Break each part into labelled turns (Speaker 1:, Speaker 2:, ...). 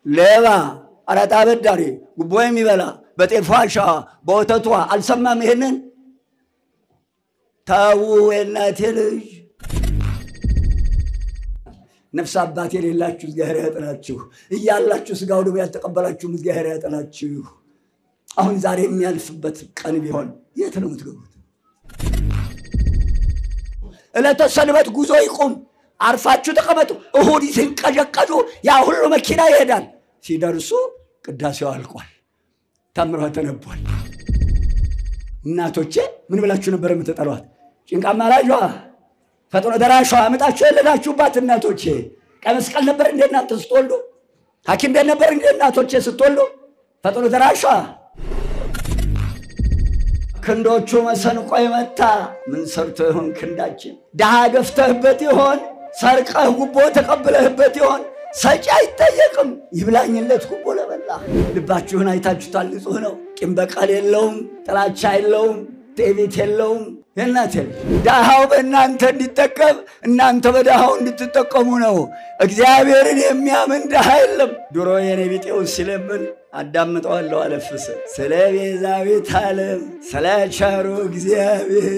Speaker 1: ሌባ አራጣ በዳሪ ጉቦ የሚበላ በጤፋሻ በወተቷ አልሰማም ይሄንን ታው የናቴ ልጅ ነፍስ አባት የሌላችሁ እግዚአብሔር ያጥናችሁ እያላችሁ ስጋው ደም ያልተቀበላችሁ እግዚአብሔር ያጥናችሁ አሁን ዛሬ የሚያልፍበት ቀን ቢሆን የት ነው የምትገቡት እለተ ሰንበት ጉዞ ይቆም አርፋችሁ ተቀመጡ እሁድ ሲንቀዠቀዡ ያ ሁሉ መኪና ይሄዳል ሲደርሱ ቅዳሴው አልቋል ታምሮ ተነቧል እናቶቼ ምን ብላችሁ ነበር የምትጠሯት ጭንቃማ ላጇ ፈጥኖ ደራሿ አመጣችሁ የለዳችሁባት እናቶቼ ቀመስቀል ነበር እንደ እናንተ ስትወልዱ ሐኪም ቤት ነበር እንደ እናቶቼ ስትወልዱ ፈጥኖ ደራሿ ክንዶቹ መሰንቆ ይመታ ምን ሰርቶ ይሆን ክንዳችን ደሃ ገፍተህበት ይሆን ሰርቀህ ጉቦ ተቀብለህበት ይሆን ሰጪ አይጠየቅም ይብላኝለት ጉቦ ለበላ ልባችሁን አይታችሁታል ንጹህ ነው ቂም በቀል የለውም ጥላቻ የለውም ትዕቢት የለውም የናቴ ደሃው በእናንተ እንዲጠቀም እናንተ በደሃው እንድትጠቀሙ ነው እግዚአብሔርን የሚያምን ደሃ የለም ድሮ የኔ ቢጤው ሲለምን አዳምጠዋለሁ አለፍስ ስለ ቤዛዊት ዓለም ስለ ቸሩ እግዚአብሔር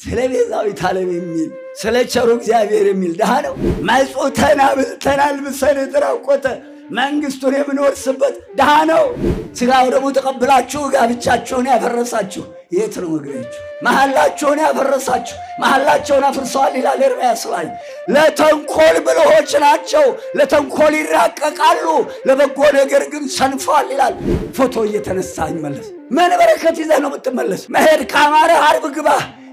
Speaker 1: ስለ ቤዛዊት ዓለም የሚል ስለ ቸሩ እግዚአብሔር የሚል ደሃ ነው ማይጾተና ብልተናል ብሰነ ተራቆተ መንግስቱን የምንወርስበት ደሃ ነው ስጋው ደግሞ ተቀብላችሁ ጋብቻችሁን ያፈረሳችሁ የት ነው መግቢያችሁ መሐላችሁን ያፈረሳችሁ መሐላቸውን አፍርሰዋል ይላል ኤርምያስ ላይ ለተንኮል ብልሆች ናቸው ለተንኮል ይራቀቃሉ ለበጎ ነገር ግን ሰንፈዋል ይላል ፎቶ እየተነሳ ይመለስ ምን በረከት ይዘህ ነው የምትመለስ መሄድ ካማረ ዓርብ ግባ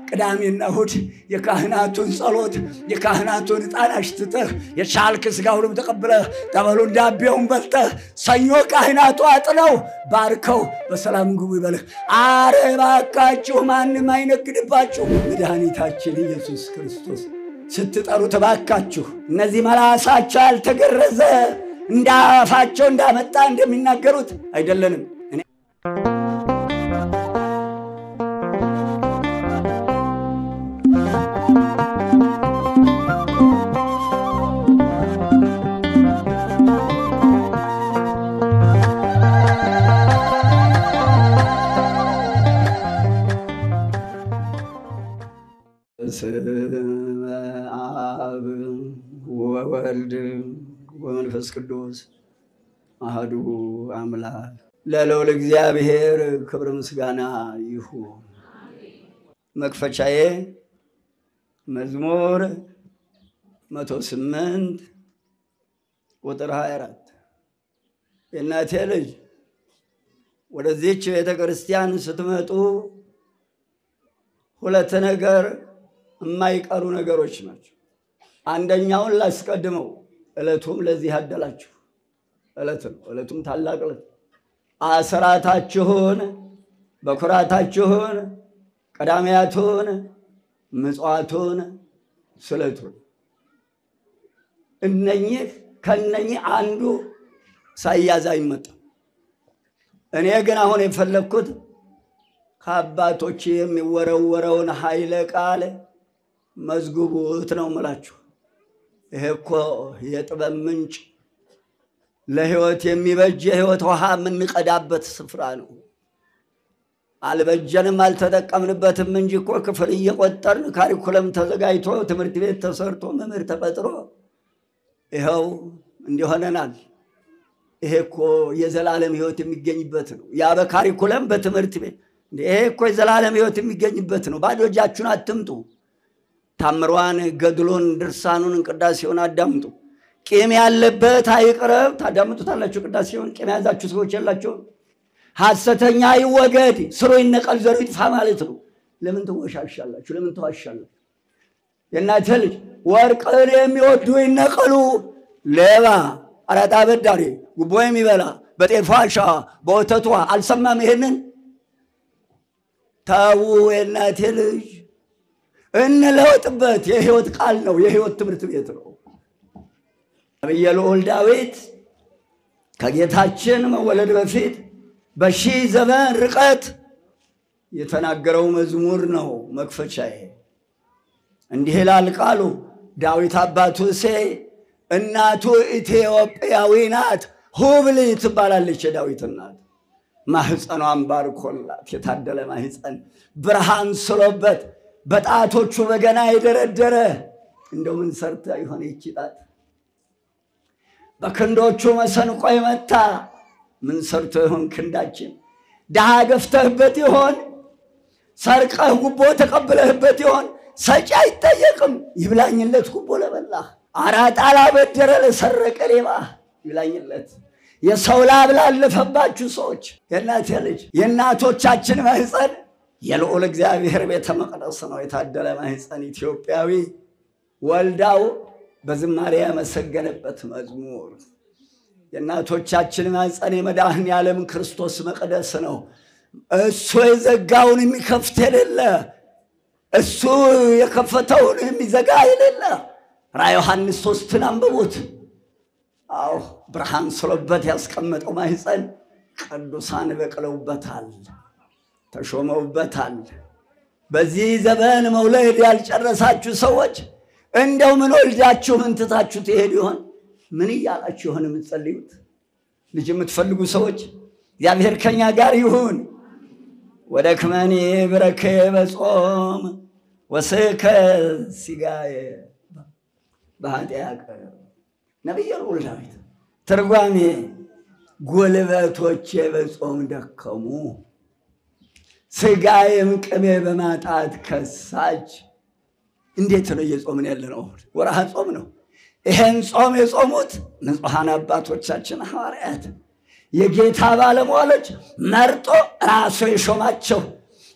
Speaker 1: ቅዳሜና እሁድ የካህናቱን ጸሎት የካህናቱን ዕጣን አሽትተህ የቻልክ ስጋውን ተቀብለህ ጠበሉን ዳቤውን በልተህ ሰኞ ካህናቱ አጥነው ባርከው በሰላም ግቡ ይበልህ አረባካችሁ ማንም አይነግድባችሁ መድኃኒታችን ኢየሱስ ክርስቶስ ስትጠሩ ተባካችሁ እነዚህ መላሳቸው ያልተገረዘ እንዳፋቸው እንዳመጣ እንደሚናገሩት አይደለንም አብ ወወልድ ወመንፈስ ቅዱስ አሐዱ አምላክ ለልዑል እግዚአብሔር ክብር ምስጋና ይሁን መክፈቻዬ መዝሙር 108 ቁጥር 24 የናቴ ልጅ ወደዚህች ቤተክርስቲያን ስትመጡ ሁለት ነገር የማይቀሩ ነገሮች ናቸው አንደኛውን ላስቀድመው እለቱም ለዚህ ያደላችሁ እለቱም ታላቅ እለት አስራታችሁን በኩራታችሁን ቀዳሚያቱን ምጽዋቱን ስለቱን ከነኚህ አንዱ ሳያዝ አይመጣም እኔ ግን አሁን የፈለኩት ከአባቶች የሚወረወረውን ኃይለ ቃል መዝግቡት ነው የምላችሁ ይሄ እኮ የጥበብ ምንጭ ለህይወት የሚበጅ የህይወት ውሃ የምንቀዳበት ስፍራ ነው አልበጀንም አልተጠቀምንበትም እንጂ እኮ ክፍል እየቆጠርን ካሪኩለም ተዘጋጅቶ ትምህርት ቤት ተሰርቶ መምህር ተቀጥሮ ይሄው እንዲሆነናል ይሄ እኮ የዘላለም ህይወት የሚገኝበት ነው ያ በካሪኩለም በትምህርት ቤት ይሄ እኮ የዘላለም ህይወት የሚገኝበት ነው ባዶ እጃችሁን አትምጡ ታምሯን ገድሎን ድርሳኑን ቅዳሴውን አዳምጡ ቂም ያለበት አይቅረብ ታዳምጡታላችሁ ቅዳሴውን ቂም ያዛችሁ ሰዎች ያላችሁ ሐሰተኛ ይወገድ ስሩ ይነቀል ዘሩ ይጥፋ ማለት ነው ለምን ተወሻሻላችሁ ለምን ተዋሻላችሁ የናቴ ልጅ ወርቅን የሚወዱ ይነቀሉ ሌባ አራጣ በዳሪ ጉቦ የሚበላ በጤፋሻ በወተቷ አልሰማም ይሄንን ታው የናቴ ልጅ እንለውጥበት የህይወት ቃል ነው የህይወት ትምህርት ቤት ነው ነብዩ ልዑል ዳዊት ከጌታችን መወለድ በፊት በሺህ ዘመን ርቀት የተናገረው መዝሙር ነው መክፈቻዬ እንዲህ ይላል ቃሉ ዳዊት አባቱ እሴይ እናቱ ኢትዮጵያዊ ናት ሁብሊ ትባላለች የዳዊት እናት። ማህፀኗን ባርኮላት የታደለ ማህፀን ብርሃን ስሎበት በጣቶቹ በገና የደረደረ እንደው ምን ሰርታ ይሆን ይችላል? በክንዶቹ መሰንቆ የመታ ምን ሰርቶ ይሆን ክንዳችን? ደሃ ገፍተህበት ይሆን? ሰርቀህ ጉቦ ተቀብለህበት ይሆን? ሰጪ አይጠየቅም ይብላኝለት ጉቦ ለበላህ። አራጣ ላበደረ ለሰረቀ ሌባ ይብላኝለት። የሰው ላብ ላለፈባችሁ ሰዎች የእናት ልጅ የእናቶቻችን ማህፀን የልዑል እግዚአብሔር ቤተ መቅደስ ነው። የታደለ ማህፀን ኢትዮጵያዊ ወልዳው በዝማሬ ያመሰገነበት መዝሙር የእናቶቻችን ማህፀን የመድኃኔ ዓለም ክርስቶስ መቅደስ ነው። እሱ የዘጋውን የሚከፍት የሌለ እሱ የከፈተውን የሚዘጋ የሌለ ራዕየ ዮሐንስ 3ን አንብቡት። አዎ ብርሃን ስሎበት ያስቀመጠው ማህፀን ቅዱሳን በቅለውበታል ተሾመውበታል። በዚህ ዘመን መውለድ ያልጨረሳችሁ ሰዎች እንደው ምን ወልዳችሁ ምን ትታችሁ ትሄዱ ይሆን? ምን እያላችሁ ይሆን የምትጸልዩት? ልጅ የምትፈልጉ ሰዎች እግዚአብሔር ከኛ ጋር ይሁን። ወደክመኒ ብረከ በጾም ወስከ ሲጋየ በኃጢአት ነብዩ ልዑል ዳዊት ትርጓሜ ጉልበቶቼ በጾም ደከሙ ስጋዬም ቅቤ በማጣት ከሳች። እንዴት ነው የጾምን ያለነው? ወርሃ ጾም ነው። ይሄን ጾም የጾሙት ንጹሃን አባቶቻችን ሐዋርያት የጌታ ባለሟሎች መርጦ ራሱ የሾማቸው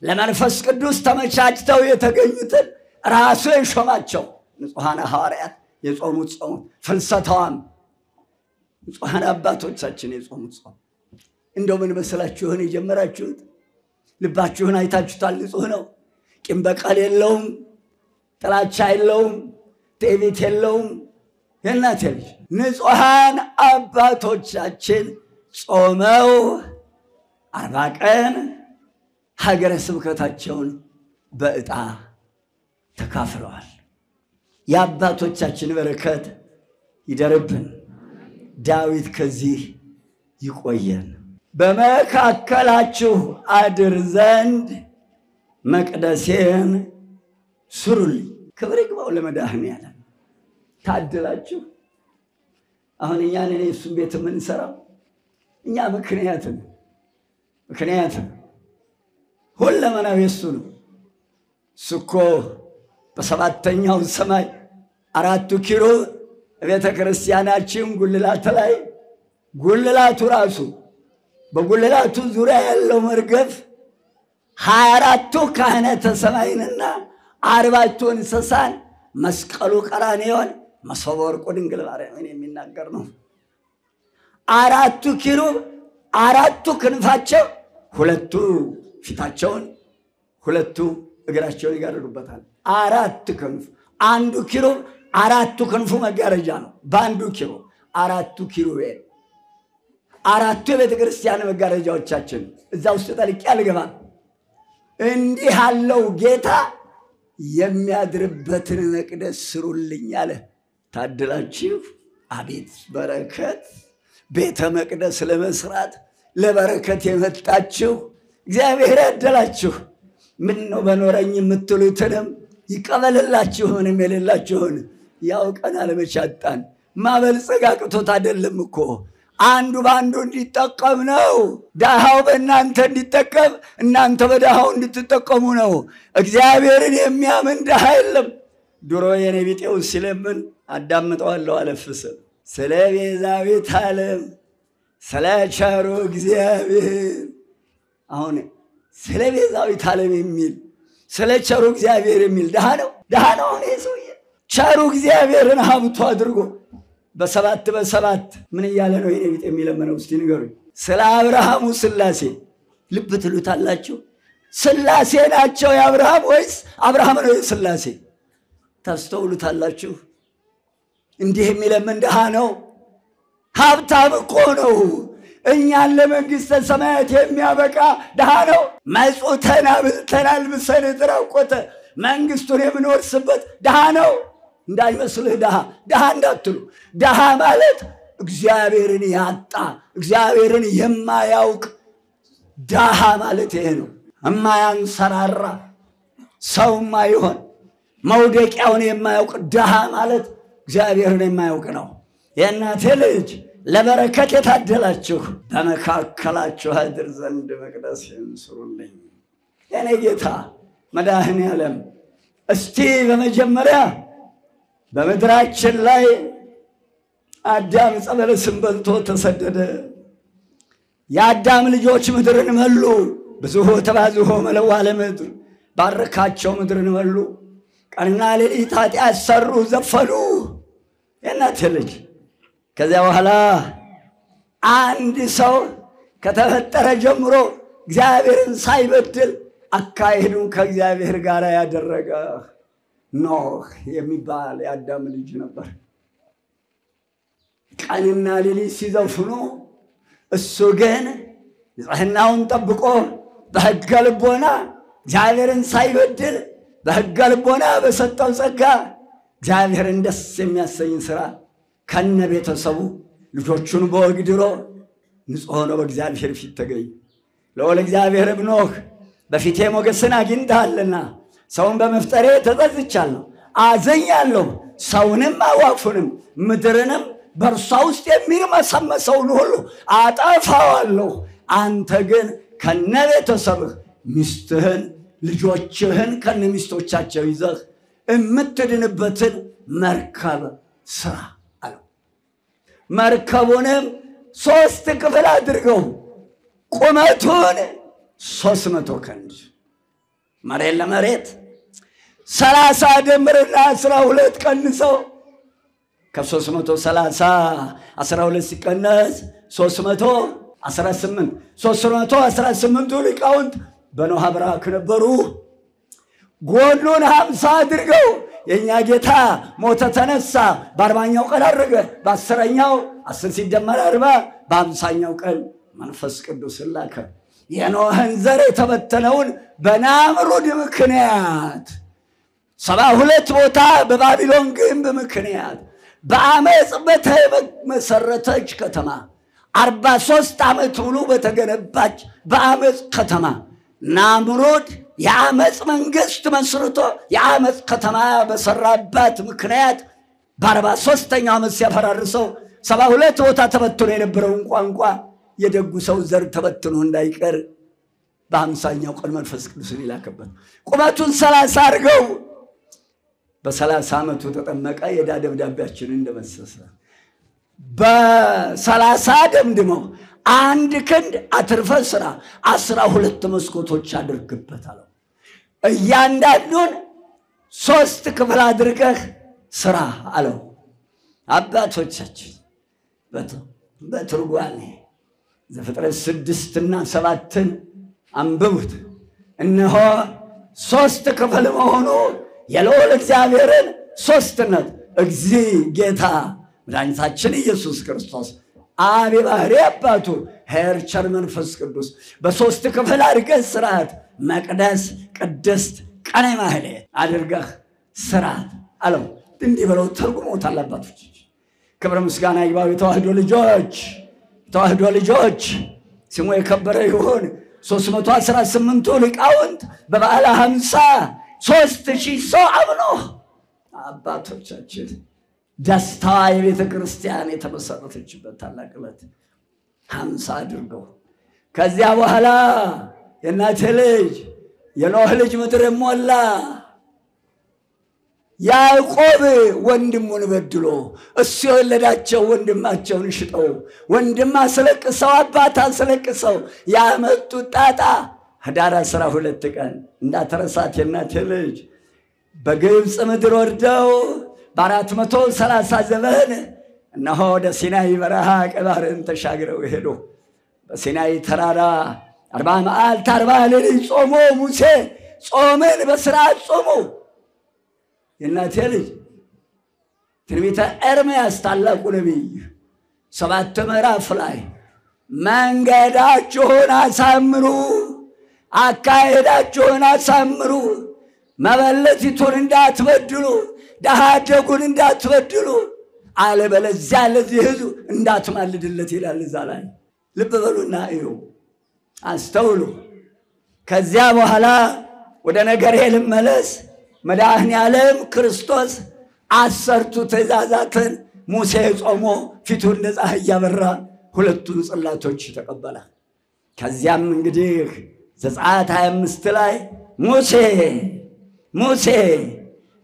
Speaker 1: ለመንፈስ ቅዱስ ተመቻችተው የተገኙትን ራሱ የሾማቸው ንጹሃን ሐዋርያት የጾሙት ጾም ፍልሰታዋም ንጹሃን አባቶቻችን የጾሙት ጾም እንደው ምን መሰላችሁን የጀመራችሁት? ልባችሁን አይታችሁታል። ንጹህ ነው። ቂም በቀል የለውም፣ ጥላቻ የለውም፣ ትዕቢት የለውም። የእናቴ ልጅ ንጹሃን አባቶቻችን ጾመው 40 ቀን ሀገረ ስብከታቸውን በዕጣ ተካፍለዋል። የአባቶቻችን በረከት ይደርብን። ዳዊት ከዚህ ይቆየን። በመካከላችሁ አድር ዘንድ መቅደሴን ስሩልኝ። ክብር ይግባው ለመድኃኔ ዓለም። ታድላችሁ። አሁን እኛ ነን እሱን ቤት የምንሰራው። እኛ ምክንያት ሁለመናው የሱ ነው። እሱ እኮ በሰባተኛው ሰማይ 4 ኪሩብ ቤተ ክርስቲያናችን ጉልላት ላይ ጉልላቱ ራሱ በጉልላቱ ዙሪያ ያለው መርገፍ 24ቱ ካህናተ ሰማይንና 40ቱ እንስሳን መስቀሉ ቀራንዮን መሶበ ወርቁ ድንግል ማርያምን የሚናገር ነው። 4ቱ ኪሩብ 4ቱ ክንፋቸው 2ቱ ፊታቸውን 2ቱ እግራቸውን ይጋርዱበታል። 4 ክንፍ አንዱ ኪሩብ 4ቱ ክንፉ መጋረጃ ነው። በአንዱ ኪሩብ 4ቱ ኪሩቤል 4ቱ የቤተ ክርስቲያን መጋረጃዎቻችን እዛ ውስጥ ጠልቄ አልገባም። እንዲህ ያለው ጌታ የሚያድርበትን መቅደስ ስሩልኝ አለ። ታድላችሁ። አቤት በረከት! ቤተ መቅደስ ለመስራት ለበረከት የመጣችሁ እግዚአብሔር ያደላችሁ። ምን ነው በኖረኝ የምትሉትንም ይቀበልላችሁ። ምንም የሌላችሁን ያውቀናል። መቻጣን ማበልጸግ አቅቶት አይደለም እኮ አንዱ ባንዱ እንዲጠቀም ነው። ዳሃው በእናንተ እንዲጠቀም እናንተ በዳሃው እንድትጠቀሙ ነው። እግዚአብሔርን የሚያምን ዳሃ የለም። ድሮ የኔ ቢጤው ሲለምን አዳምጠዋለሁ አለፍስ ስለ ቤዛዊት ዓለም ስለ ቸሩ እግዚአብሔር። አሁን ስለ ቤዛዊት ዓለም የሚል ስለ ቸሩ እግዚአብሔር የሚል ዳሃ ነው። አሁን ይሰውዬ ቸሩ እግዚአብሔርን ሀብቱ አድርጎ በሰባት ምን እያለ ነው የኔ ቢጤ የሚለምነው? እስቲ ንገሩኝ። ስለ አብርሃሙ ስላሴ ልብ ትሉታላችሁ? ስላሴ ናቸው የአብርሃም ወይስ አብርሃም ነው የስላሴ? ታስተውሉታላችሁ? እንዲህ የሚለምን ዳሃ ነው። ሀብታም እኮ ነው። እኛን ለመንግሥተ ሰማያት የሚያበቃ ዳሃ ነው። መጽውተን አብልተን አልብሰን የተራቆተ መንግሥቱን የምንወርስበት ዳሃ ነው። እንዳይመስልህ ዳሃ እንዳትሉ። ዳሃ ማለት እግዚአብሔርን ያጣ እግዚአብሔርን የማያውቅ ድሃ ማለት ይሄ ነው። የማያንሰራራ ሰው የማይሆን መውደቂያውን የማያውቅ ድሃ ማለት እግዚአብሔርን የማያውቅ ነው። የእናቴ ልጅ ለበረከት የታደላችሁ በመካከላችሁ አድር ዘንድ መቅደስን ስሩልኝ። የኔ ጌታ መድኃኔዓለም እስቲ በመጀመሪያ በምድራችን ላይ አዳም ዕፀ በለስን በልቶ ተሰደደ። የአዳም ልጆች ምድርን መሉ። ብዙሁ ተባዝሆ መለዋ ለምድር ባረካቸው ምድርን መሉ። ቀንና ሌሊት ኃጢአት ሰሩ፣ ዘፈኑ። የእናቴ ልጅ ከዚያ በኋላ አንድ ሰው ከተፈጠረ ጀምሮ እግዚአብሔርን ሳይበድል አካሄዱን ከእግዚአብሔር ጋር ያደረገ ኖህ የሚባል የአዳም ልጅ ነበር። ቀንና ሌሊት ሲዘፍኑ እሱ ግን ንጽሕናውን ጠብቆ በሕገ ልቦና እግዚአብሔርን ሳይበድል በሕገ ልቦና በሰጠው ጸጋ እግዚአብሔርን ደስ የሚያሰኝ ሥራ ከነ ቤተሰቡ ልጆቹን በወግ ድሮ ንጹሕ ሆኖ በእግዚአብሔር ፊት ተገኘ። ለወለ እግዚአብሔርም ኖህ በፊቴ ሞገስን አግኝተሃልና ሰውን በመፍጠሬ ተጸጽቻለሁ፣ አዝኛለሁ። ሰውንም አዕዋፉንም ምድርንም በእርሷ ውስጥ የሚርመሰመሰውን ሁሉ አጠፋዋለሁ። አንተ ግን ከነ ቤተሰብህ ሚስትህን ልጆችህን ከነ ሚስቶቻቸው ይዘህ የምትድንበትን መርከብ ስራ አለው። መርከቡንም 3 ክፍል አድርገው ቁመቱን 300 ክንድ መሬት ለመሬት 30 ደምርና 12 ቀንሰው ከ330 12 ሲቀነስ 318 ሊቃውንት በኖህ አብራክ ነበሩ። ጎኑን 50 አድርገው የኛ ጌታ ሞተ ተነሳ፣ በ40ኛው ቀን አረገ፣ በ10ኛው 10 ሲደመር 40 በ50ኛው ቀን መንፈስ ቅዱስ ላከ። የኖህን ዘር የተበተነውን በናምሩድ ምክንያት 72 ቦታ በባቢሎን ግንብ ምክንያት በአመፅ በተመሰረተች ከተማ 43 ዓመት ሙሉ በተገነባች በአመፅ ከተማ ናምሩድ የአመፅ መንግስት መስርቶ የአመፅ ከተማ በሰራባት ምክንያት በ43ኛው ዓመት ሲያፈራርሰው 72 ቦታ ተበትኖ የነበረውን ቋንቋ የደጉ ሰው ዘር ተበትኖ እንዳይቀር በ50ኛው ቀን መንፈስ ቅዱስን ይላከበት። ቁመቱን 30 አድርገው በ30 ዓመቱ ተጠመቀ። የዕዳ ደብዳቤያችንን እንደመሰሰ በ30 ደምድመው 1 ክንድ አትርፈ ስራ 12 መስኮቶች አድርግበታል። እያንዳንዱን 3 ክፍል አድርገህ ስራ አለው። አባቶቻችን በትርጓሜ ዘፍጥረት 6 እና 7 አንብቡት። እነሆ 3 ክፍል መሆኑ የልዑል እግዚአብሔርን ሦስትነት እግዚእ ጌታ መድኃኒታችን ኢየሱስ ክርስቶስ አብ የባሕሪ አባቱ ኄር ቸር መንፈስ ቅዱስ በ3 ክፍል አድርገህ ስርዓት መቅደስ ቅድስት ቀኔ ማህሌት አድርገህ ስርዓት አለው። እንዲህ ብለው ተርጉመውታል አባቶች። ክብር ምስጋና ይግባው። የተዋህዶ ልጆች ስሙ የከበረ ይሁን። 318ቱ ሊቃውንት በበዓለ 50 3000 ሰው አምኖ አባቶቻችን ደስታ የቤተ ክርስቲያን የተመሰረተችበት ታላቅ ዕለት 50 አድርገው ከዚያ በኋላ የእናቴ ልጅ የኖህ ልጅ ምድር ሞላ። ያዕቆብ ወንድሙን በድሎ እሱ የወለዳቸው ወንድማቸውን ሽጠው ወንድም አስለቅሰው አባት አስለቅሰው ያመጡት ጣጣ ህዳር 12 ቀን እንዳትረሳት የእናቴ ልጅ በግብፅ ምድር ወርደው በ430 ዘመን እነሆ ወደ ሲናይ በረሃ ቀይ ባህርን ተሻግረው ሄዱ። በሲናይ ተራራ 40 መዓልት 40 ሌሊት ጾሞ ሙሴ ጾምን በስርዓት ጾሙ። የእናቴ ልጅ ትንቢተ ኤርምያስ ታላቁ ነቢይ 7 ምዕራፍ ላይ መንገዳችሁን አሳምሩ፣ አካሄዳችሁን አሳምሩ፣ መበለቲቱን እንዳትበድሉ፣ ደሃ አደጉን እንዳትበድሉ፣ አለበለዚያ ለዚህ ሕዝብ እንዳትማልድለት ይላል እዛ ላይ። ልብ በሉና እዩ፣ አስተውሉ። ከዚያ በኋላ ወደ ነገሬ ልመለስ። መድኃኔዓለም ክርስቶስ 10ቱ ትእዛዛትን ሙሴ ጾሞ ፊቱ እንደ ፀሐይ ያበራ 2ቱን ጽላቶች ተቀበለ። ከዚያም እንግዲህ ዘጸአት 25 ላይ ሙሴ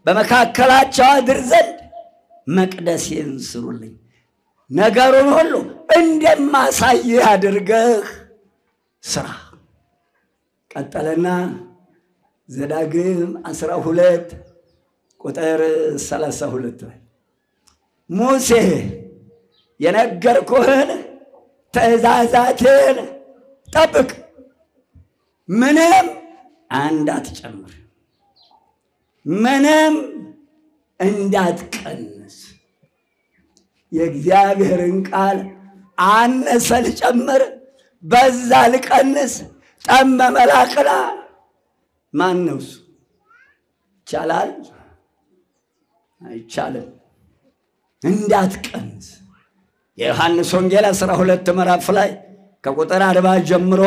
Speaker 1: በመካከላቸው አድር ዘንድ መቅደሴን ስሩልኝ፣ ነገሩን ሁሉ እንደማሳይህ አድርገህ ስራ። ቀጠለና ዘዳግም 12 ቁጥር 32 ላይ ሙሴ የነገርኩህን ትእዛዛትን ጠብቅ፣ ምንም እንዳትጨምር ምንም እንዳትቀንስ። የእግዚአብሔርን ቃል አነሰ ልጨምር በዛ ልቀንስ ጠመመ ላቅና ማን ነው እሱ? ይቻላል? አይቻልም። እንዳትቀንስ። የዮሐንስ ወንጌል 12 ምዕራፍ ላይ ከቁጥር 40 ጀምሮ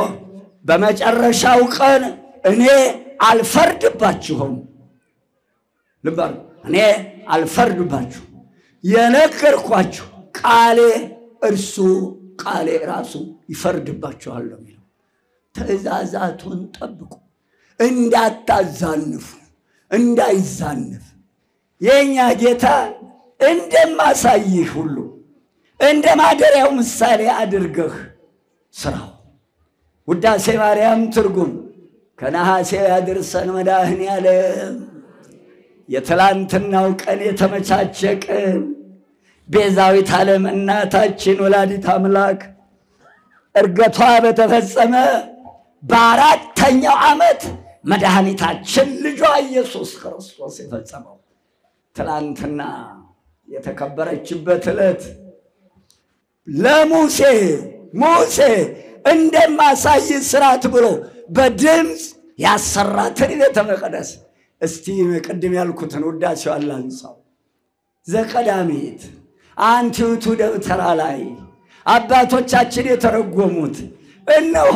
Speaker 1: በመጨረሻው ቀን እኔ አልፈርድባችሁም፣ ልባር እኔ አልፈርድባችሁ፣ የነገርኳችሁ ቃሌ እርሱ ቃሌ ራሱ ይፈርድባችኋል ነው የሚለው። ትእዛዛቱን ጠብቁ፣ እንዳታዛንፉ፣ እንዳይዛነፍ። የኛ ጌታ እንደማሳይህ ሁሉ እንደ ማደሪያው ምሳሌ አድርገህ ስራው። ውዳሴ ማርያም ትርጉም ከነሐሴ ያድርሰን መድኃኔዓለም። የትላንትናው ቀን የተመቻቸ ቀን ቤዛዊት ዓለም እናታችን ወላዲት አምላክ እርገቷ በተፈጸመ በ4ኛው ዓመት መድኃኒታችን ልጇ ኢየሱስ ክርስቶስ የፈጸመው ትላንትና የተከበረችበት ዕለት ለሙሴ እንደማሳይ ስራት ብሎ በድምፅ ያሰራትን ቤተ መቅደስ እስቲ ቅድም ያልኩትን ውዳሴው አላንሳው። ዘቀዳሚት አንቲቱ ደብተራ ላይ አባቶቻችን የተረጎሙት እነሆ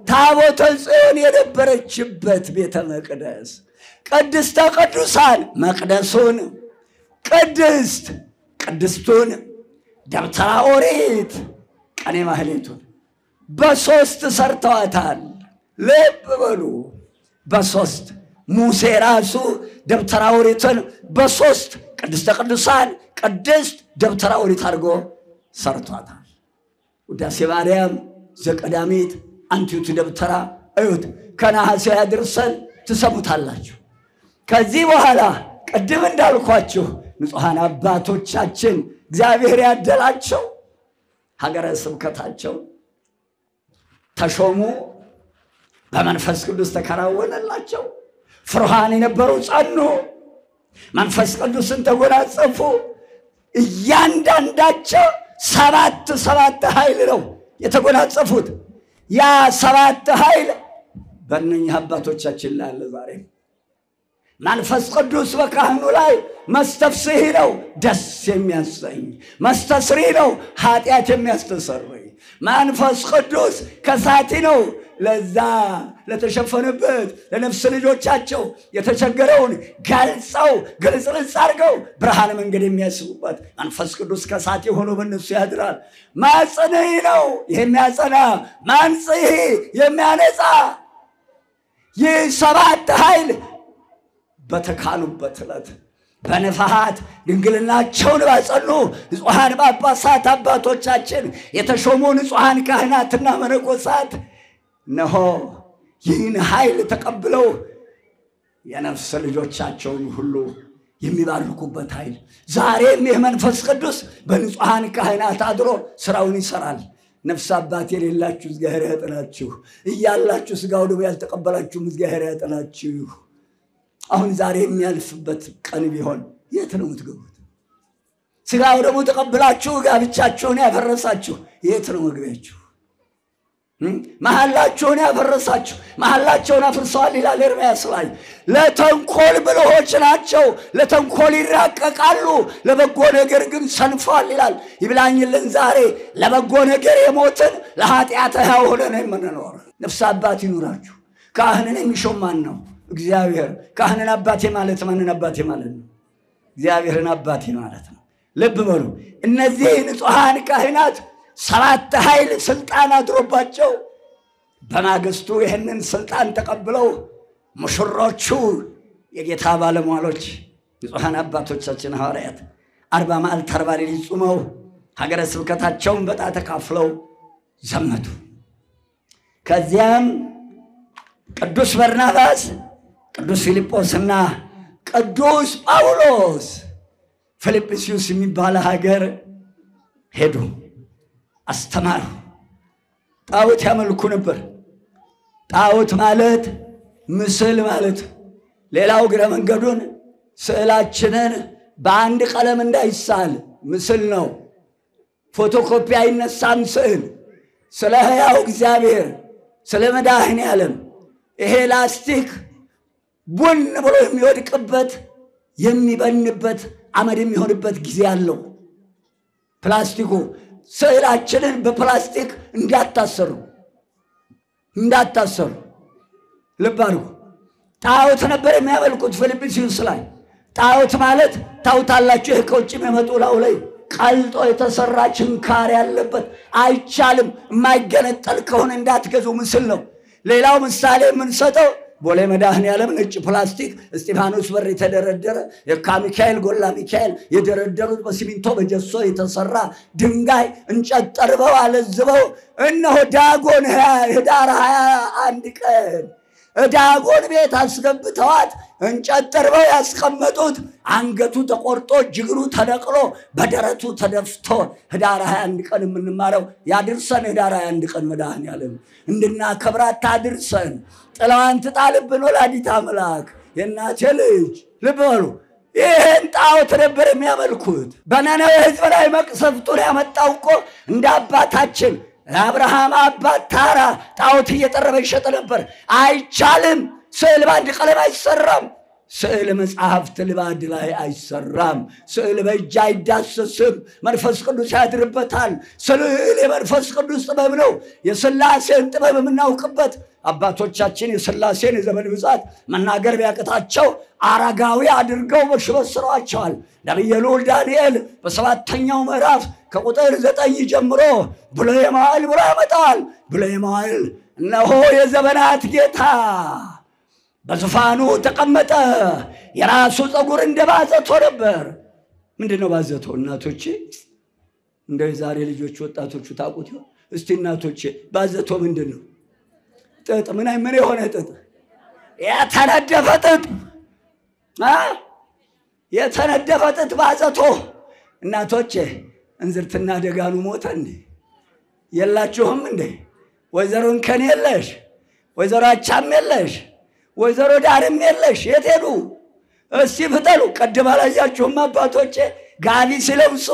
Speaker 1: ታቦተ ጽዮን የነበረችበት ቤተ መቅደስ ቅድስተ ቅዱሳን መቅደሱን ቅድስቱን ደብተራ ኦሪት ቀኔ ማህሌቱን በ3 ሰርተዋታል። ልብ በሉ በ3 ሙሴ ራሱ ደብተራ ኦሪትን በ3 ቅድስተ ቅዱሳን ቅድስት ደብተራ ኦሪት አድርጎ ሰርቷታል። ውዳሴ ማርያም ዘቀዳሚት አንቲቱ ደብተራ እዩት። ከነሐሴ ያድርሰን ትሰሙታላችሁ። ከዚህ በኋላ ቅድም እንዳልኳችሁ ንጹሐን አባቶቻችን እግዚአብሔር ያደላቸው ሀገረ ስብከታቸው ተሾሙ፣ በመንፈስ ቅዱስ ተከናወነላቸው። ፍርሃን የነበሩ ጸኑ፣ መንፈስ ቅዱስን ተጎናጸፉ። እያንዳንዳቸው 7 ኃይል ነው የተጎናጸፉት። ያ 7 ኃይል በእነኚህ አባቶቻችን ላይ አለ ዛሬ። መንፈስ ቅዱስ በካህኑ ላይ መስተፍስሒ ነው፣ ደስ የሚያሰኝ መስተስሪ ነው፣ ኃጢአት የሚያስተሰርይ። መንፈስ ቅዱስ ከሳቲ ነው፣ ለዛ ለተሸፈነበት ለነፍስ ልጆቻቸው የተቸገረውን ገልጸው ግልጽልጽ አድርገው ብርሃን መንገድ የሚያስቡበት መንፈስ ቅዱስ ከሳቲ ሆኖ በእነሱ ያድራል። ማጽንዒ ነው የሚያጸና፣ ማንጽሒ የሚያነጻ። ይህ 7 ኃይል በተካኑበት ዕለት በንፍሐት ድንግልናቸውን ባጸኑ ንጹሐን ጳጳሳት አባቶቻችን የተሾሙ ንጹሐን ካህናትና መነኮሳት እነሆ ይህን ኃይል ተቀብለው የነፍስ ልጆቻቸውን ሁሉ የሚባርኩበት ኃይል ዛሬም የመንፈስ ቅዱስ በንጹሐን ካህናት አድሮ ስራውን ይሰራል። ነፍስ አባት የሌላችሁ እግዚአብሔር ያጥናችሁ፣ እያላችሁ ሥጋው ደሙ ያልተቀበላችሁ እግዚአብሔር ያጥናችሁ። አሁን ዛሬ የሚያልፍበት ቀን ቢሆን የት ነው የምትገቡት? ሥጋው ደሙ ተቀብላችሁ ጋብቻችሁን ያፈረሳችሁ የት ነው መግቢያችሁ? መሐላቸውን ያፈረሳችሁ መሐላቸውን አፍርሰዋል ይላል ኤርምያስ ላይ። ለተንኮል ብልሆች ናቸው፣ ለተንኮል ይራቀቃሉ፣ ለበጎ ነገር ግን ሰንፈዋል ይላል። ይብላኝልን ዛሬ ለበጎ ነገር የሞትን ለኃጢአት ሕያው ሆነን የምንኖር ነፍስ አባት ይኑራችሁ። ካህንን የሚሾም ማን ነው? እግዚአብሔር። ካህንን አባቴ ማለት ማንን አባቴ ማለት ነው? እግዚአብሔርን አባቴ ማለት ነው። ልብ በሉ። እነዚህ ንጹሐን ካህናት 7 ኃይል ስልጣን አድሮባቸው በማግስቱ ይህንን ስልጣን ተቀብለው ሙሽሮቹ የጌታ ባለሟሎች ንጹሐን አባቶቻችን ሐዋርያት 40 መዓልት 40 ሌሊት ጾመው ሀገረ ስብከታቸውን በዕጣ ተካፍለው ዘመቱ። ከዚያም ቅዱስ በርናባስ፣ ቅዱስ ፊልጶስና ቅዱስ ጳውሎስ ፊልጵስዩስ የሚባል ሀገር ሄዱ፣ አስተማሩ። ጣዖት ያመልኩ ነበር። ጣዖት ማለት ምስል ማለት። ሌላው ግረ መንገዱን ስዕላችንን በአንድ ቀለም እንዳይሳል ምስል ነው። ፎቶኮፒ አይነሳም ስዕል። ስለ ሕያው እግዚአብሔር ስለ መድኃኔዓለም ይሄ ላስቲክ ቡን ብሎ የሚወድቅበት የሚበንበት አመድ የሚሆንበት ጊዜ አለው። ፕላስቲኩ ስዕላችንን በፕላስቲክ እንዳታሰሩ ልብ አድርጉ። ጣዖት ነበር የሚያመልኩት ፊልጵስዩስ ላይ። ጣዖት ማለት ታውታላችሁ፣ ይሄ ከውጭ የሚመጡ ላው ላይ ቀልጦ የተሰራ ችንካር ያለበት አይቻልም። የማይገነጠል ከሆነ እንዳትገዙ ምስል ነው። ሌላው ምሳሌ የምንሰጠው ቦሌ መድኃኔዓለም ነጭ ፕላስቲክ እስጢፋኖስ በር የተደረደረ የካ ሚካኤል ጎላ ሚካኤል የደረደሩት በሲሚንቶ በጀሶ የተሰራ ድንጋይ እንጨት ጠርበው አለዝበው እነሆ ዳጎን ህዳር 21 ቀን ዳጎን ቤት አስገብተዋት እንጨት ጠርበው ያስቀመጡት አንገቱ ተቆርጦ ጅግሩ ተነቅሎ በደረቱ ተደፍቶ ህዳር 21 ቀን የምንማረው ያድርሰን። ህዳር 21 ቀን መድኃኔዓለም እንድናከብራት ታድርሰን። ጥላዋን ትጣልብን ወላዲተ አምላክ የእናቴ ልጅ። ልብ በሉ። ይህን ጣዖት ነበር የሚያመልኩት። በነነዌ ሕዝብ ላይ መቅሰፍቱን ያመጣው እኮ እንደ አባታችን አብርሃም አባት ታራ ጣዖት እየጠረበ ይሸጥ ነበር። አይቻልም። ስዕል በአንድ ቀለም አይሰራም። ስዕል መጽሐፍት ልባድ ላይ አይሰራም። ስዕል በእጅ አይዳሰስም። መንፈስ ቅዱስ ያድርበታል። ስዕል የመንፈስ ቅዱስ ጥበብ ነው። የሥላሴን ጥበብ የምናውቅበት አባቶቻችን የሥላሴን የዘመን ብዛት መናገር ቢያቅታቸው አረጋዊ አድርገው በሽበት ስሯቸዋል። ነቢየ ልዑል ዳንኤል በ7ኛው ምዕራፍ ከቁጥር 9 ጀምሮ ብሉየ መዋዕል ብሎ ያመጣዋል። ብሉየ መዋዕል እነሆ የዘመናት ጌታ በዙፋኑ ተቀመጠ፣ የራሱ ፀጉር እንደ ባዘቶ ነበር። ምንድነው ባዘቶ? እናቶቼ እንደው የዛሬ ልጆች ወጣቶቹ ታውቁት ይሆን? እስቲ እናቶቼ ባዘቶ ምንድነው? ጥጥ። ምን የሆነ ጥጥ? የተነደፈ ጥጥ። የተነደፈ ጥጥ ባዘቶ። እናቶቼ እንዝርትና ደጋኑ ሞተ እንዴ? የላችሁም እንዴ? ወይዘሮ እንከን የለሽ፣ ወይዘሮ አቻም የለሽ፣ ወይዘሮ ዳርም የለሽ። የት ሄዱ? እስቲ ፍጠሉ። ቀድማ ላያችሁም አባቶቼ ጋቢ ሲለብሱ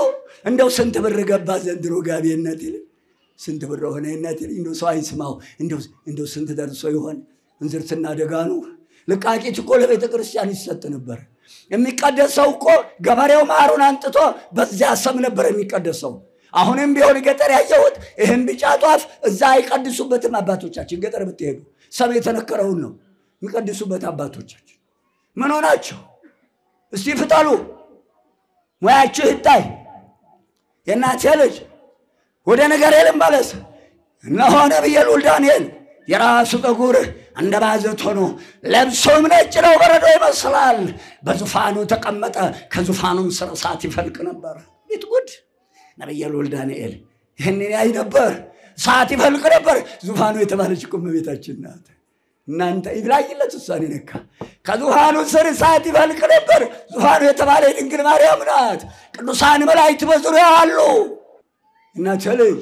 Speaker 1: እንደው ስንት ብር ገባ ዘንድሮ ጋቢ እናት ይል ስንት ብር ሆነ እናት ይል እንደው ሰው አይስማው እንደው ስንት ደርሶ ይሆን? እንዝርትና ደጋኑ ልቃቂት እኮ ለቤተ ክርስቲያን ይሰጥ ነበር። የሚቀደሰው እኮ ገበሬው ማሩን አንጥቶ በዚያ ሰም ነበር የሚቀደሰው። አሁንም ቢሆን ገጠር ያየሁት ይሄን ቢጫ ጧፍ እዛ አይቀድሱበትም አባቶቻችን። ገጠር ብትሄዱ ሰም የተነከረውን ነው የሚቀድሱበት አባቶቻችን። ምን ሆናችሁ? እስቲ ፍጠሉ፣ ሙያችሁ ይታይ። የእናቴ ልጅ ወደ ነገር ልመለስ። እነሆ ነቢየ ልዑል ዳንኤል የራሱ ፀጉር እንደ ባዘቶ ሆኖ ለብሶም ነጭ ነው፣ በረዶ ይመስላል። በዙፋኑ ተቀመጠ፣ ከዙፋኑም ስር እሳት ይፈልቅ ነበር። ቤት ጉድ! ነቢየ ልዑል ዳንኤል ይህንን ያይ ነበር። እሳት ይፈልቅ ነበር። ዙፋኑ የተባለች እኮ እመቤታችን ናት። እናንተ ይብላኝለት እሷን ነካ። ከዙፋኑ ስር እሳት ይፈልቅ ነበር። ዙፋኑ የተባለ ድንግል ማርያም ናት። ቅዱሳን መላእክት በዙሪያው አሉ። እናቴ ልጅ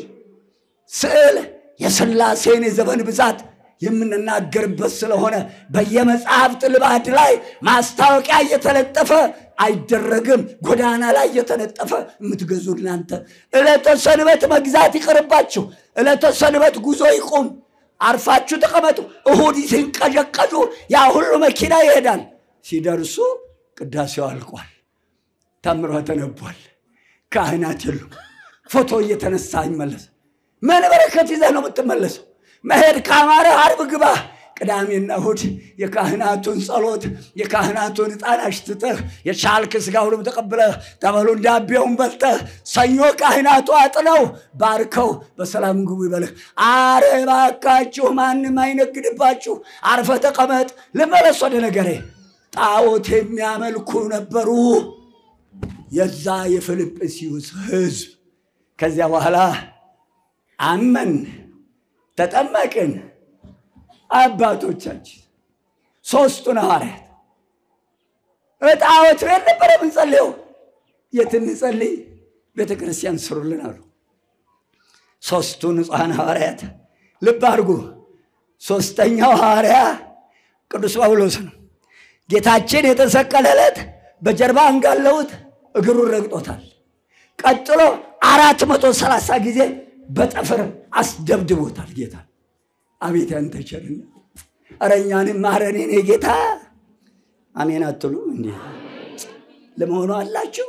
Speaker 1: ስዕል የሥላሴን የዘመን ብዛት የምንናገርበት ስለሆነ በየመጽሐፍት ልባድ ላይ ማስታወቂያ እየተለጠፈ አይደረግም። ጎዳና ላይ እየተለጠፈ የምትገዙ እናንተ ዕለተ ሰንበት መግዛት ይቅርባችሁ። ዕለተ ሰንበት ጉዞ ይቁም። አርፋችሁ ተቀመጡ። እሁድ ሲንቀዠቀዡ ያ ሁሉ መኪና ይሄዳል። ሲደርሱ ቅዳሴው አልቋል። ታምሮ ተነቧል። ካህናት የሉም። ፎቶ እየተነሳ ይመለስ። ምን በረከት ይዘህ ነው የምትመለሰው? መሄድ ካማረ ዓርብ ግባ። ቅዳሜና እሁድ የካህናቱን ጸሎት የካህናቱን ዕጣን አሽትተህ የቻልክ ሥጋውንም ተቀብለህ ጠበሉን ዳቤውን በልተህ ሰኞ ካህናቱ አጥነው ባርከው በሰላም ግቡ ይበልህ። አረ እባካችሁ ማንም አይነግድባችሁ። አርፈ ተቀመጥ። ልመለስ ወደ ነገሬ። ጣዖት የሚያመልኩ ነበሩ የዛ የፊልጵስዩስ ሕዝብ። ከዚያ በኋላ አመን ተጠመቅን። አባቶቻችን ሦስቱን ሐዋርያት ጣዖት ቤት ነበር የምንጸልየው። የት እንጸልይ? ቤተ ክርስቲያን ስሩልን አሉ። ሦስቱ ንጹሐን ሐዋርያት ልብ አድርጉ። ሦስተኛው ሐዋርያ ቅዱስ ጳውሎስ ነው። ጌታችን የተሰቀለ ዕለት በጀርባ አንጋለውት እግሩን ረግጦታል። ቀጥሎ 430 ጊዜ በጠፍር አስደብድቦታል ጌታ። አቤት ያንተ ቸርነት! ኧረ እኛንም ማረን የኔ ጌታ። አሜን አትሉ እንዴ? ለመሆኑ አላችሁ?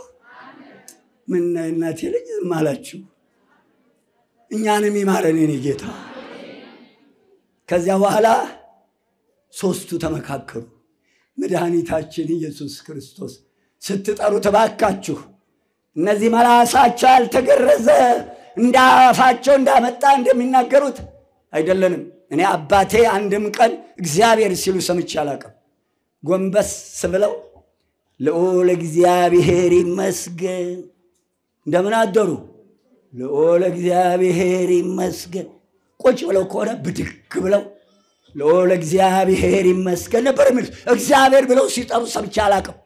Speaker 1: ምን እናቴ ልጅ ዝም አላችሁ? እኛንም ይማረን የኔ ጌታ። ከዚያ በኋላ ሦስቱ ተመካከሩ። መድኃኒታችን ኢየሱስ ክርስቶስ ስትጠሩ ተባካችሁ እነዚህ መላሳቸው ያልተገረዘ እንዳፋቸው እንዳመጣ እንደሚናገሩት አይደለንም። እኔ አባቴ አንድም ቀን እግዚአብሔር ሲሉ ሰምቼ አላውቅም። ጎንበስ ብለው ልዑል እግዚአብሔር ይመስገን። እንደምን አደሩ? ልዑል እግዚአብሔር ይመስገን። ቁጭ ብለው ከሆነ ብድግ ብለው ልዑል እግዚአብሔር ይመስገን ነበር የሚሉት። እግዚአብሔር ብለው ሲጠሩ ሰምቼ አላውቅም።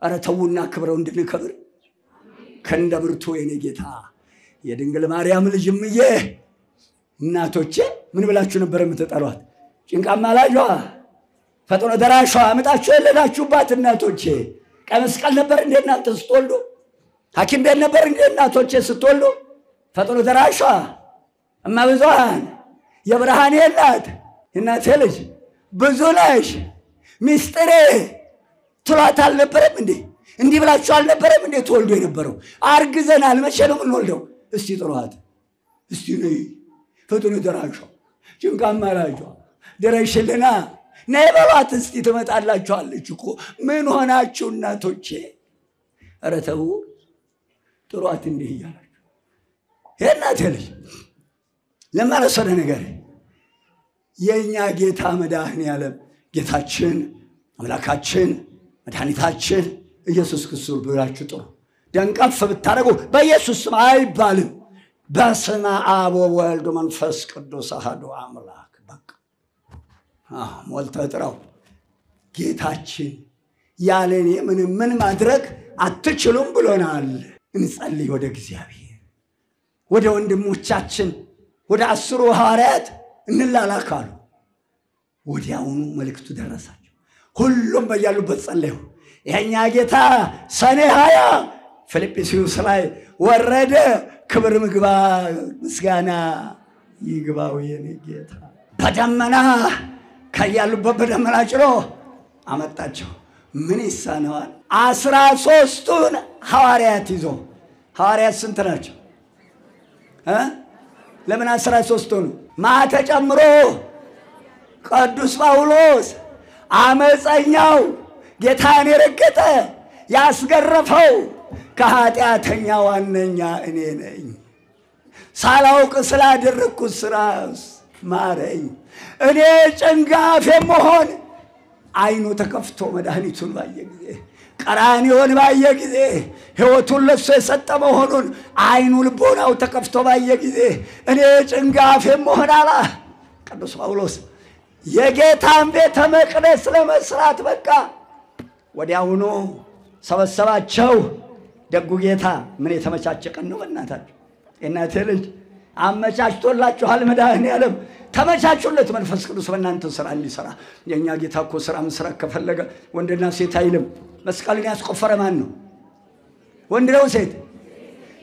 Speaker 1: ኧረ ተውና ክብረው እንድንከብር ከእንደ ብርቱ የኔ ጌታ የድንግል ማርያም ልጅ እምዬ እናቶቼ ምን ብላችሁ ነበር የምትጠሯት? ጭንቃማ ላጇ ፈጥኖ ደራሿ አምጣችሁ የሌላችሁባት እናቶቼ። ቀይ መስቀል ነበር እንደ እናንተ ስትወልዱ? ሐኪም ቤት ነበር እንደ እናቶቼ ስትወልዱ? ፈጥኖ ደራሿ እማ ብዙኃን የብርሃኔ እናት እናቴ ልጅ ብዙ ነሽ ሚስጥሬ ትሏት አልነበረም እንዴ? እንዲህ ብላችሁ አልነበረም እንዴ ተወልዶ የነበረው? አርግዘናል መቼ ነው የምንወልደው? እስቲ ጥሯት። እስቲ ነይ ፈጥኖ ደራሿ ጭንቃማ ላጇ ድረሽልና ነይ በሏት እስቲ ትመጣላችኋለች እኮ። ምን ሆናችሁ እናቶቼ? ኧረ ተው ጥሯት እንዲህ እያላችሁ የእናቴ ልጅ ለማረሰለ ነገር የኛ ጌታ መድኃኔዓለም ጌታችን አምላካችን መድኃኒታችን ኢየሱስ ክርስቶስ ብላችሁ ጥሩ። ደንቀፍ ብታረጉ በኢየሱስ ስም አይባልም። በስመ አብ ወወልድ ወመንፈስ ቅዱስ አሐዱ አምላክ። በቃ ሞልተህ ጥራው። ጌታችን ያለኔ ምን ማድረግ አትችሉም ብሎናል። እንጸልይ ወደ እግዚአብሔር፣ ወደ ወንድሞቻችን ወደ 10 ሐዋርያት እንላላካሉ። ወዲያውኑ መልእክቱ ደረሳቸው። ሁሉም በያሉበት ጸለዩ። የኛ ጌታ ሰኔ 20 ፊልጵስዩስ ላይ ወረደ። ክብር ምስጋና ይግባው የኔ ጌታ። በደመና ከያሉበት በደመና ጭኖ አመጣቸው። ምን ይሳነዋል? 13ቱን ሐዋርያት ይዞ። ሐዋርያት ስንት ናቸው? ለምን 13ቱን? ማን ተጨምሮ? ቅዱስ ጳውሎስ አመፀኛው ጌታን የረገጠ ያስገረፈው ከኃጢአተኛ ዋነኛ እኔ ነኝ። ሳላውቅ ስላደረግኩት ስራስ ማረኝ። እኔ ጭንጋፍ የምሆን አይኑ ተከፍቶ መድኃኒቱን ባየ ጊዜ ቀራንዮን ባየ ጊዜ ሕይወቱን ለሱ የሰጠ መሆኑን አይኑ ልቦናው ተከፍቶ ባየ ጊዜ እኔ ጭንጋፍ የምሆን አለ ቅዱስ ጳውሎስ። የጌታን ቤተ መቅደስ ለመስራት በቃ ወዲያውኑ ሰበሰባቸው። ደጉ ጌታ ምን የተመቻቸ ቀን ነው በእናታችሁ። እናቴ ልጅ አመቻችቶላችኋል መድኃኔዓለም። ተመቻቹለት መንፈስ ቅዱስ በእናንተ ሥራ እንዲሰራ። የኛ ጌታ እኮ ሥራ መስራት ከፈለገ ወንድና ሴት አይልም። መስቀልን ያስቆፈረ ማን ነው? ወንድ ነው ሴት?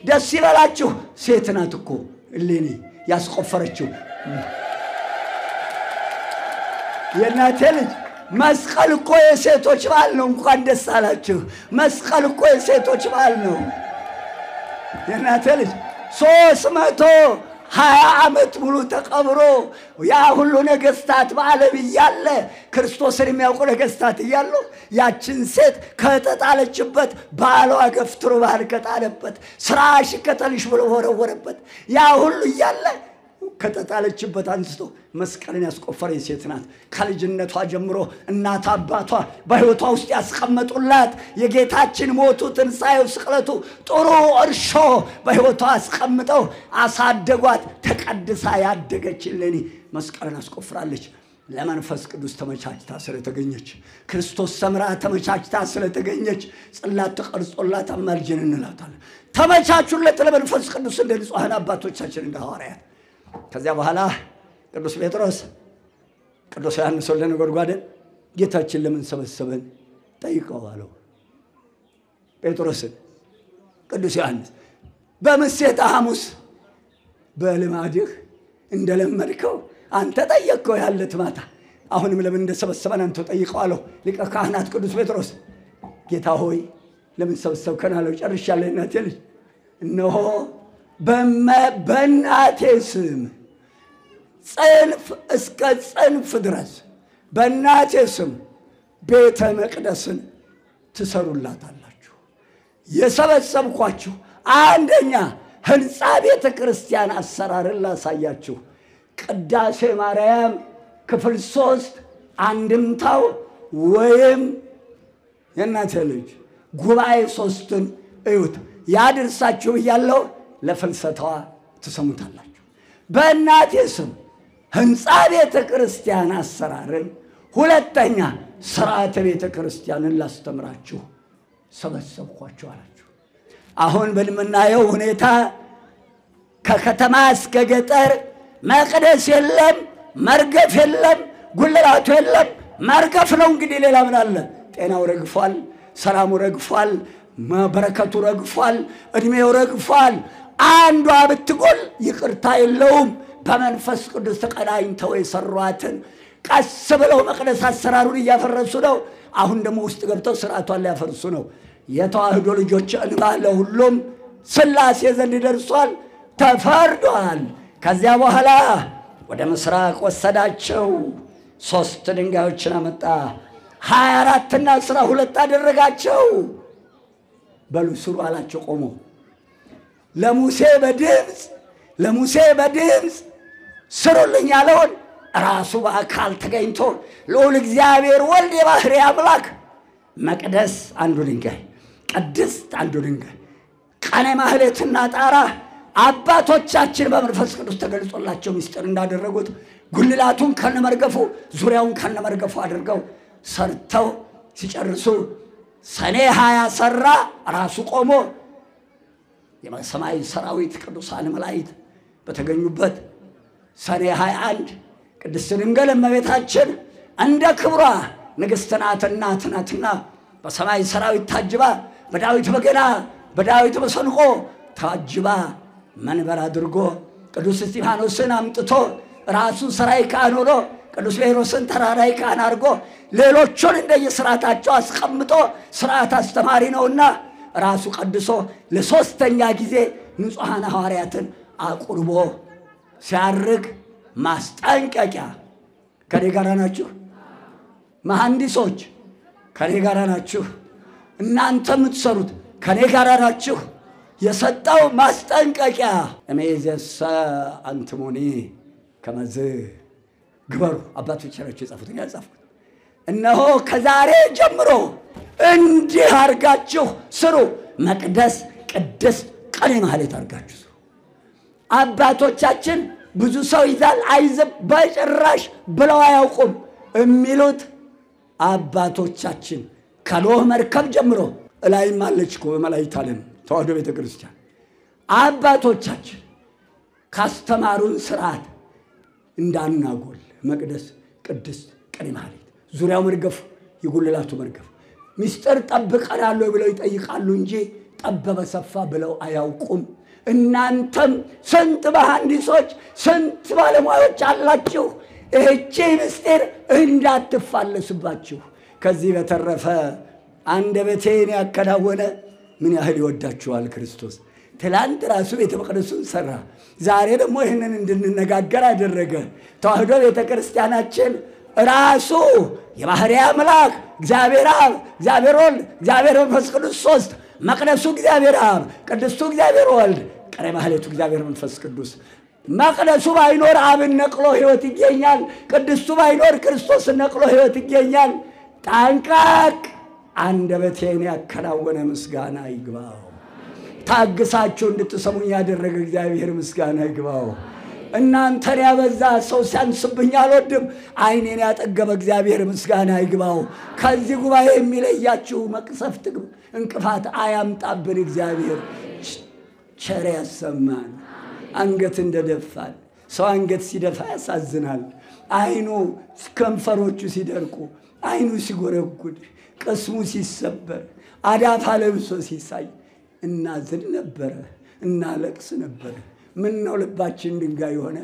Speaker 1: ደስ ይበላችሁ ሴት ናት እኮ እሌኒ ያስቆፈረችው። የእናቴ ልጅ መስቀል እኮ የሴቶች በዓል ነው። እንኳን ደስ አላችሁ። መስቀል እኮ የሴቶች በዓል ነው። የእናቴ ልጅ 320 ዓመት ሙሉ ተቀብሮ ያ ሁሉ ነገስታት በዓለም እያለ ክርስቶስን የሚያውቁ ነገስታት እያሉ ያችን ሴት ከተጣለችበት ባሏ ገፍትሮ ባህር ከጣለበት ስራሽ ከተልሽ ብሎ ወረወረበት ያ ሁሉ እያለ ከተጣለችበት አንስቶ መስቀልን ያስቆፈረ ሴት ናት። ከልጅነቷ ጀምሮ እናት አባቷ በህይወቷ ውስጥ ያስቀመጡላት የጌታችን ሞቱ ትንሣኤው ስቅለቱ ጥሩ እርሾ በህይወቷ አስቀምጠው አሳደጓት። ተቀድሳ ያደገች እሌኒ መስቀልን አስቆፍራለች። ለመንፈስ ቅዱስ ተመቻችታ ስለተገኘች ክርስቶስ ሰምራ ተመቻችታ ስለተገኘች ጽላት ተቀርጾላት አማልጅን እንላታለን። ተመቻቹለት ለመንፈስ ቅዱስ እንደ ንጹሐን አባቶቻችን እንደ ሐዋርያት። ከዚያ በኋላ ቅዱስ ጴጥሮስ ቅዱስ ዮሐንስ ወልደ ነጎድጓድን ጌታችን ለምን ሰበሰበን ጠይቀው አለው። ጴጥሮስን ቅዱስ ዮሐንስ በምሴተ ሐሙስ በልማድህ እንደለመድከው አንተ ጠየቅከው ያለት ማታ አሁንም ለምን እንደሰበሰበን አንተ ጠይቀው አለው። ሊቀ ካህናት ቅዱስ ጴጥሮስ ጌታ ሆይ ለምን ሰበሰብከን አለው። ጨርሻለሁ እናቴ ልጅ እነሆ በእናቴ ስም ጽንፍ እስከ ጽንፍ ድረስ በእናቴ ስም ቤተ መቅደስን ትሰሩላታላችሁ። የሰበሰብኳችሁ አንደኛ ህንጻ ቤተ ክርስቲያን አሰራርን ላሳያችሁ። ቅዳሴ ማርያም ክፍል 3 አንድምታው ወይም የእናቴ ልጅ ጉባኤ 3ን እዩት። ያድርሳችሁ እያለው ለፍልሰታዋ ትሰሙታላችሁ። በእናቴ ስም ህንጻ ቤተ ክርስቲያን አሰራርን፣ ሁለተኛ ሥርዓተ ቤተ ክርስቲያንን ላስተምራችሁ ሰበሰብኳችሁ አላችሁ። አሁን በምናየው ሁኔታ ከከተማ እስከ ገጠር መቅደስ የለም፣ መርገፍ የለም፣ ጉልላቱ የለም። መርገፍ ነው እንግዲህ ሌላ ምን አለ? ጤናው ረግፏል፣ ሰላሙ ረግፏል፣ በረከቱ ረግፏል፣ እድሜው ረግፏል። አንዷ ብትጎል ይቅርታ የለውም። በመንፈስ ቅዱስ ተቀዳኝተው የሰሯትን ቀስ ብለው መቅደስ አሰራሩን እያፈረሱ ነው። አሁን ደግሞ ውስጥ ገብተው ሥርዓቷን ሊያፈርሱ ነው። የተዋህዶ ልጆች እንባ ለሁሉም ሥላሴ ዘንድ ደርሷል፣ ተፈርዷል። ከዚያ በኋላ ወደ ምስራቅ ወሰዳቸው። 3 ድንጋዮችን አመጣ። 24 እና 12 አደረጋቸው። በሉ ስሩ አላቸው ቆሞ። ለሙሴ በድምፅ ስሩልኝ ያለውን ራሱ በአካል ተገኝቶ ልዑል እግዚአብሔር ወልድ የባህሪ አምላክ መቅደስ አንዱ ድንጋይ፣ ቅድስት አንዱ ድንጋይ፣ ቀነ ማህሌትና ጣራ አባቶቻችን በመንፈስ ቅዱስ ተገልጾላቸው ምስጢር እንዳደረጉት ጉልላቱን ከነመርገፉ ዙሪያውን ከነመርገፉ አድርገው ሰርተው ሲጨርሱ ሰኔ 20 ሰራ ራሱ ቆሞ የሰማይ ሰራዊት ቅዱሳን መላእክት በተገኙበት ሰኔ 21 ቅድስት ድንግል እመቤታችን እንደ ክብሯ ንግሥት ናትና በሰማይ ሰራዊት ታጅባ በዳዊት በገና በዳዊት መሰንቆ ታጅባ መንበር አድርጎ ቅዱስ እስጢፋኖስን አምጥቶ ራሱ ሰራይ ካህን ሆኖ ቅዱስ ጴጥሮስን ተራራይ ካህን አድርጎ ሌሎቹን እንደየሥርዓታቸው አስቀምጦ ሥርዓት አስተማሪ ነውና ራሱ ቀድሶ ለሶስተኛ ጊዜ ንጹሐን ሐዋርያትን አቁርቦ ሲያርግ ማስጠንቀቂያ ከኔ ጋር ናችሁ? መሐንዲሶች ከኔ ጋር ናችሁ? እናንተ የምትሰሩት ከኔ ጋር ናችሁ? የሰጠው ማስጠንቀቂያ እመይእዜሰ አንትሙኒ ከመዝ ግበሩ። አባቶቻችን የጻፉትን ያጻፉት እነሆ ከዛሬ ጀምሮ እንዲህ አርጋችሁ ስሩ። መቅደስ ቅድስት ቀነ ማህሌት አርጋችሁ ስሩ። አባቶቻችን ብዙ ሰው ይዛል አይዝም በጭራሽ ብለው አያውቁም የሚሉት አባቶቻችን ከኖህ መርከብ ጀምሮ እላይም አለች እኮ በመላእክት ዓለም ተዋህዶ ቤተ ክርስቲያን አባቶቻችን ካስተማሩን ሥርዓት እንዳናጎል መቅደስ ቅድስት ቅኔ ማህሌት ዙሪያው መርገፍ የጉልላቱ መርገፍ ሚስጥር ጠብቀናል ብለው ይጠይቃሉ እንጂ ጠበበ ሰፋ ብለው አያውቁም እናንተም ስንት መሐንዲሶች ስንት ባለሙያዎች አላችሁ እቺ ምስጢር እንዳትፋለስባችሁ ከዚህ በተረፈ አንደበቴን ያከናወነ ምን ያህል ይወዳችኋል ክርስቶስ ትላንት ራሱ ቤተ መቅደሱን ሰራ ዛሬ ደግሞ ይሄንን እንድንነጋገር አደረገ ተዋህዶ ቤተ ክርስቲያናችን ራሱ የባህሪ አምላክ እግዚአብሔር አብ እግዚአብሔር ወልድ እግዚአብሔር መንፈስ ቅዱስ ሶስት መቅደሱ እግዚአብሔር አብ ቅድስቱ እግዚአብሔር ወልድ ቅኔ ማህሌቱ እግዚአብሔር መንፈስ ቅዱስ መቅደሱ ባይኖር አብን ነቅሎ ሕይወት ይገኛል ቅድስቱ ባይኖር ክርስቶስ ነቅሎ ሕይወት ይገኛል ታንቃቅ አንደበቴን ያከናወነ ምስጋና ይግባው ታግሳችሁ እንድትሰሙኝ ያደረገ እግዚአብሔር ምስጋና ይግባው እናንተን ያበዛ ሰው ሲያንስብኝ አልወድም አይኔን ያጠገበ እግዚአብሔር ምስጋና ይግባው ከዚህ ጉባኤ የሚለያችሁ መቅሰፍት እንቅፋት አያምጣብን እግዚአብሔር ቸር ያሰማን አንገት እንደደፋል ሰው አንገት ሲደፋ ያሳዝናል አይኑ ከንፈሮቹ ሲደርቁ አይኑ ሲጎረጉድ ቅስሙ ሲሰበር አዳፋ ለብሶ ሲሳይ እናዝን ነበር እናለቅስ ነበር ምን ነው ልባችን ድንጋይ ሆነ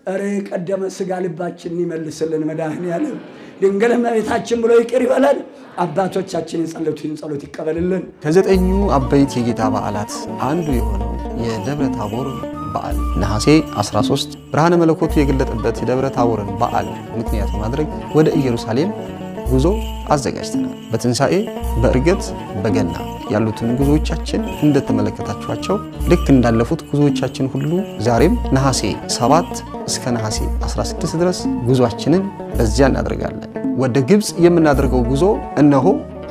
Speaker 1: አረ ቀደመ ስጋ ልባችን ይመልስልን መድኃኒዓለም ድንግል እመቤታችን ብሎ ይቅር ይበለን አባቶቻችን የጸለዩትን ጸሎት ይቀበልልን
Speaker 2: ከዘጠኙ አበይት የጌታ በዓላት አንዱ የሆነው የደብረ ታቦር በዓል ነሐሴ 13 ብርሃነ መለኮቱ የገለጠበት የደብረ ታቦርን በዓል ምክንያት ማድረግ ወደ ኢየሩሳሌም ጉዞ አዘጋጅተናል በትንሳኤ በእርገት በገና ያሉትን ጉዞዎቻችን እንደተመለከታችኋቸው ልክ እንዳለፉት ጉዞዎቻችን ሁሉ ዛሬም ነሐሴ 7 እስከ ነሐሴ 16 ድረስ ጉዞአችንን በዚያ እናደርጋለን ወደ ግብጽ የምናደርገው ጉዞ እነሆ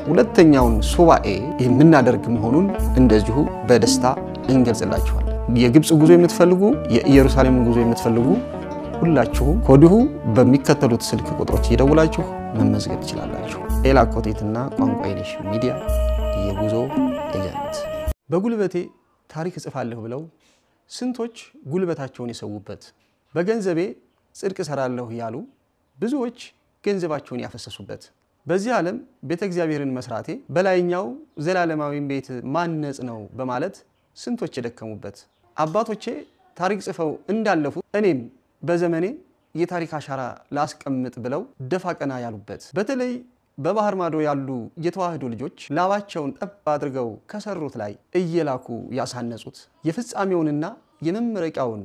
Speaker 2: ሁለተኛውን ሱባኤ የምናደርግ መሆኑን እንደዚሁ በደስታ እንገልጽላችኋለን የግብጽ ጉዞ የምትፈልጉ የኢየሩሳሌም ጉዞ የምትፈልጉ ሁላችሁም ኮዲሁ በሚከተሉት ስልክ ቁጥሮች እየደውላችሁ መመዝገብ ትችላላችሁ ኤላኮቴትና ቋንቋይነሽ ሚዲያ የጉዞ ኤጀንት በጉልበቴ ታሪክ ጽፋለሁ ብለው ስንቶች ጉልበታቸውን የሰውበት በገንዘቤ ጽድቅ ሰራለሁ ያሉ ብዙዎች ገንዘባቸውን ያፈሰሱበት በዚህ ዓለም ቤተ እግዚአብሔርን መስራቴ በላይኛው ዘላለማዊ ቤት ማነጽ ነው በማለት ስንቶች የደከሙበት አባቶቼ ታሪክ ጽፈው እንዳለፉ እኔም በዘመኔ የታሪክ አሻራ ላስቀምጥ ብለው ደፋቀና ያሉበት በተለይ በባህር ማዶ ያሉ የተዋህዶ ልጆች ላባቸውን ጠብ አድርገው ከሰሩት ላይ እየላኩ ያሳነጹት የፍጻሜውንና የመመረቂያውን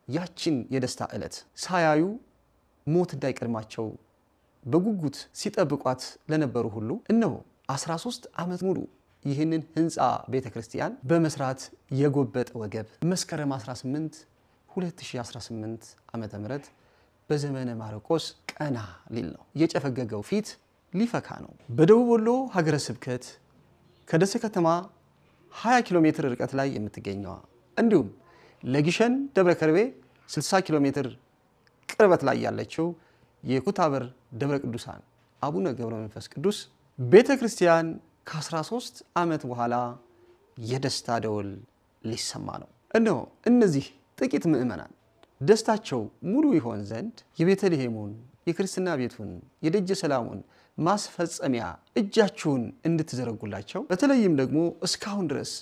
Speaker 2: ያችን የደስታ ዕለት ሳያዩ ሞት እንዳይቀድማቸው በጉጉት ሲጠብቋት ለነበሩ ሁሉ እነሆ 13 ዓመት ሙሉ ይህንን ህንጻ ቤተክርስቲያን በመስራት የጎበጠ ወገብ መስከረም 18 2018 ዓመተ ምህረት በዘመነ ማርቆስ ቀና ሊል ነው የጨፈገገው ፊት ሊፈካ ነው በደቡብ ወሎ ሀገረ ስብከት ከደሴ ከተማ 20 ኪሎ ሜትር ርቀት ላይ የምትገኘው እንዲሁም ለግሸን ደብረ ከርቤ 60 ኪሎ ሜትር ቅርበት ላይ ያለችው የኩታበር ደብረ ቅዱሳን አቡነ ገብረ መንፈስ ቅዱስ ቤተክርስቲያን ከ13 ዓመት በኋላ የደስታ ደወል ሊሰማ ነው እነሆ እነዚህ ጥቂት ምእመናን ደስታቸው ሙሉ ይሆን ዘንድ የቤተልሔሙን የክርስትና ቤቱን የደጀ ሰላሙን ማስፈጸሚያ እጃችሁን እንድትዘረጉላቸው በተለይም ደግሞ እስካሁን ድረስ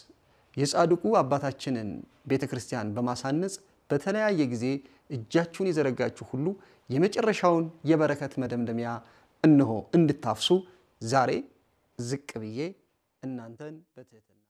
Speaker 2: የጻድቁ አባታችንን ቤተክርስቲያን በማሳነጽ በተለያየ ጊዜ እጃችሁን ይዘረጋችሁ ሁሉ የመጨረሻውን የበረከት መደምደሚያ እነሆ እንድታፍሱ ዛሬ ዝቅ ብዬ እናንተን በትህትና